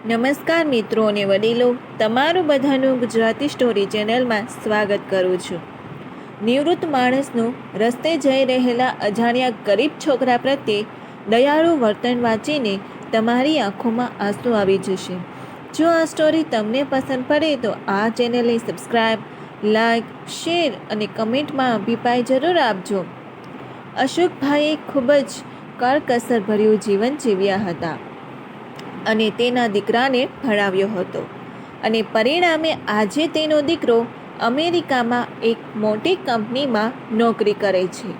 નમસ્કાર મિત્રો અને વડીલો, તમારું બધાનું ગુજરાતી સ્ટોરી ચેનલમાં સ્વાગત કરું છું. નિવૃત્ત માણસનું રસ્તે જઈ રહેલા અજાણ્યા ગરીબ છોકરા પ્રત્યે દયાળુ વર્તન વાંચીને તમારી આંખોમાં આંસુ આવી જશે. જો આ સ્ટોરી તમને પસંદ પડે તો આ ચેનલને સબસ્ક્રાઈબ, લાઈક, શેર અને કમેન્ટમાં અભિપ્રાય જરૂર આપજો. અશોકભાઈએ ખૂબ જ કરકસરભર્યું જીવન જીવ્યા હતા અને તેના દીકરાને ભણાવ્યો હતો અને પરિણામે આજે તેનો દીકરો અમેરિકામાં એક મોટી કંપનીમાં નોકરી કરે છે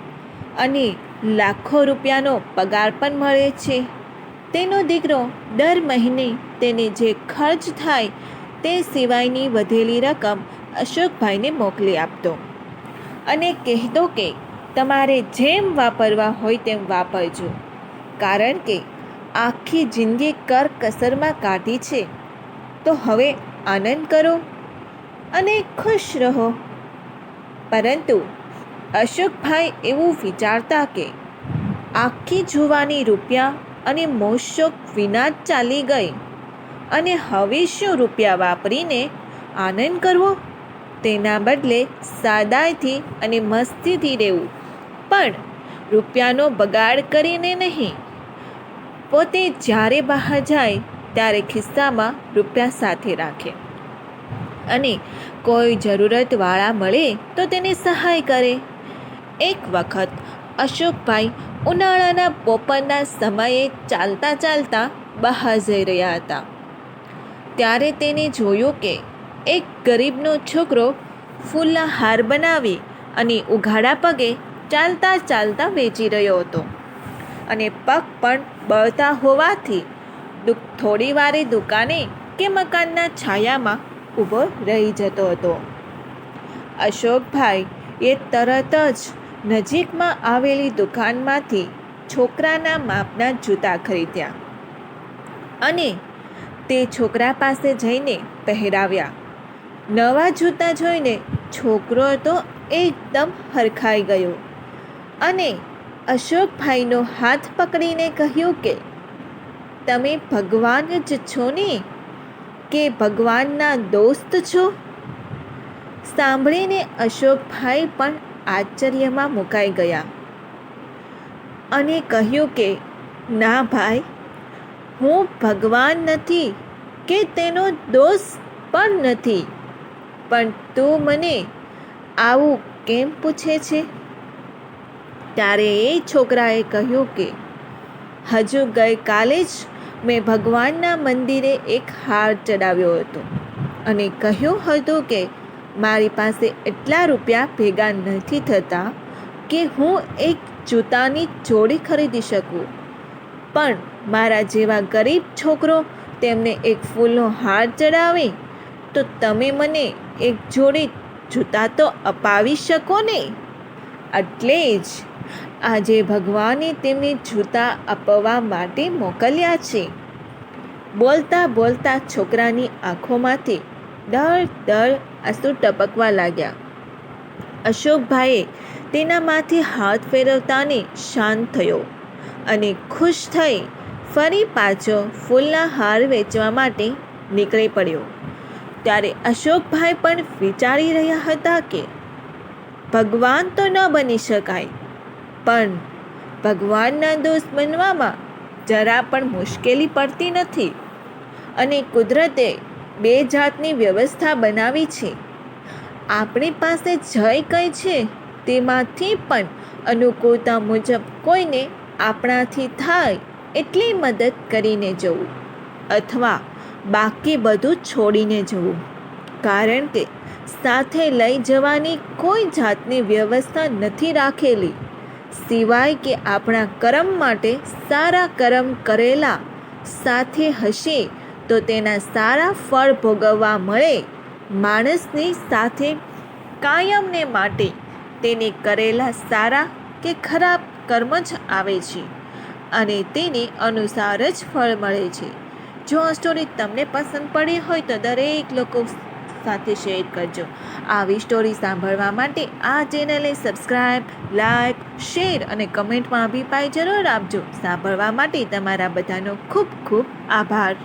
અને લાખો રૂપિયાનો પગાર પણ મળે છે. તેનો દીકરો દર મહિને તેને જે ખર્ચ થાય તે સિવાયની વધેલી રકમ અશોકભાઈને મોકલી આપતો અને કહેતો કે તમારે જેમ વાપરવા હોય તેમ વાપરજો, કારણ કે આખી જિંદગી કરકસરમાં કાઢી છે, તો હવે આનંદ કરો અને ખુશ રહો. પરંતુ અશોકભાઈ એવું વિચારતા કે આખી જુવાની રૂપિયા અને મોજશોખ વિના જ ચાલી ગઈ અને હવે શું રૂપિયા વાપરીને આનંદ કરવો? તેના બદલે સાદાઈથી અને મસ્તીથી રહેવું, પણ રૂપિયાનો બગાડ કરીને નહીં. પોતે જ્યારે બહાર જાય ત્યારે ખિસ્સામાં રૂપિયા સાથે રાખે અને કોઈ જરૂરતવાળા મળે તો તેને સહાય કરે. એક વખત અશોકભાઈ ઉનાળાના બપોરના સમયે ચાલતા ચાલતા બહાર જઈ રહ્યા હતા. ત્યારે તેને જોયું કે એક ગરીબનો છોકરો ફૂલના હાર બનાવી અને ઉઘાડા પગે ચાલતા ચાલતા વેચી રહ્યો હતો અને પગ પણ બળતા હોવાથી થોડી વારે દુકાને કે મકાનના છાયામાં ઊભો રહી જતો હતો. અશોકભાઈ એ તરત જ નજીકમાં આવેલી દુકાનમાંથી છોકરાના માપના જૂતા ખરીદ્યા અને તે છોકરા પાસે જઈને પહેરાવ્યા. નવા જૂતા જોઈને છોકરો તો એકદમ હરખાઈ ગયો અને અશોકભાઈનો હાથ પકડીને કહ્યું કે તમે ભગવાન જ છો ને, કે ભગવાનના દોસ્ત છો? સાંભળીને અશોકભાઈ પણ આશ્ચર્યમાં મુકાઈ ગયા અને કહ્યું કે ના ભાઈ, હું ભગવાન નથી કે તેનો દોસ્ત પણ નથી, પણ તું મને આવું કેમ પૂછે છે? ત્યારે એ છોકરાએ કહ્યું કે હજુ ગઈકાલે જ મેં ભગવાનના મંદિરે એક હાર ચડાવ્યો હતો અને કહ્યું હતું કે મારી પાસે એટલા રૂપિયા ભેગા નથી થતા કે હું એક જૂતાની જોડી ખરીદી શકું, પણ મારા જેવા ગરીબ છોકરો તેમને એક ફૂલનો હાર ચડાવે તો તમે મને એક જોડી જૂતા તો અપાવી શકો ને. એટલે જ આજે ભગવાને તેમને જૂતા આપવા માટે મોકલ્યા છે. બોલતા બોલતા છોકરાની આંખોમાંથી દર આંસુ ટપકવા લાગ્યા. અશોકભાઈએ તેનામાંથી હાથ ફેરવતાને શાંત થયો અને ખુશ થઈ ફરી પાછો ફૂલના હાર વેચવા માટે નીકળી પડ્યો. ત્યારે અશોકભાઈ પણ વિચારી રહ્યા હતા કે ભગવાન તો ન બની શકાય, પણ ભગવાનના દોસ્ત બનવામાં જરા પણ મુશ્કેલી પડતી નથી અને કુદરતે બે જાતની વ્યવસ્થા બનાવી છે. આપણી પાસે જય કંઈ છે તેમાંથી પણ અનુકૂળતા મુજબ કોઈને આપણાથી થાય એટલી મદદ કરીને જવું અથવા બાકી બધું છોડીને જવું, કારણ કે સાથે લઈ જવાની કોઈ જાતની વ્યવસ્થા નથી રાખેલી, સિવાય કે આપણા કર્મ માટે સારા કર્મ કરેલા સાથે હશે તો તેના સારા ફળ ભોગવવા મળે. માણસની સાથે કાયમને માટે તેને કરેલા સારા કે ખરાબ કર્મ જ આવે છે અને તેને અનુસાર જ ફળ મળે છે. જો આ સ્ટોરી તમને પસંદ પડી હોય તો દરેક લોકો સાથે શેર કરજો. આવી સ્ટોરી સાંભળવા માટે આ ચેનલને સબસ્ક્રાઈબ, લાઈક, શેર અને કમેન્ટમાં અભિપ્રાય જરૂર આપજો. સાંભળવા માટે તમારા બધાનો ખૂબ ખૂબ આભાર.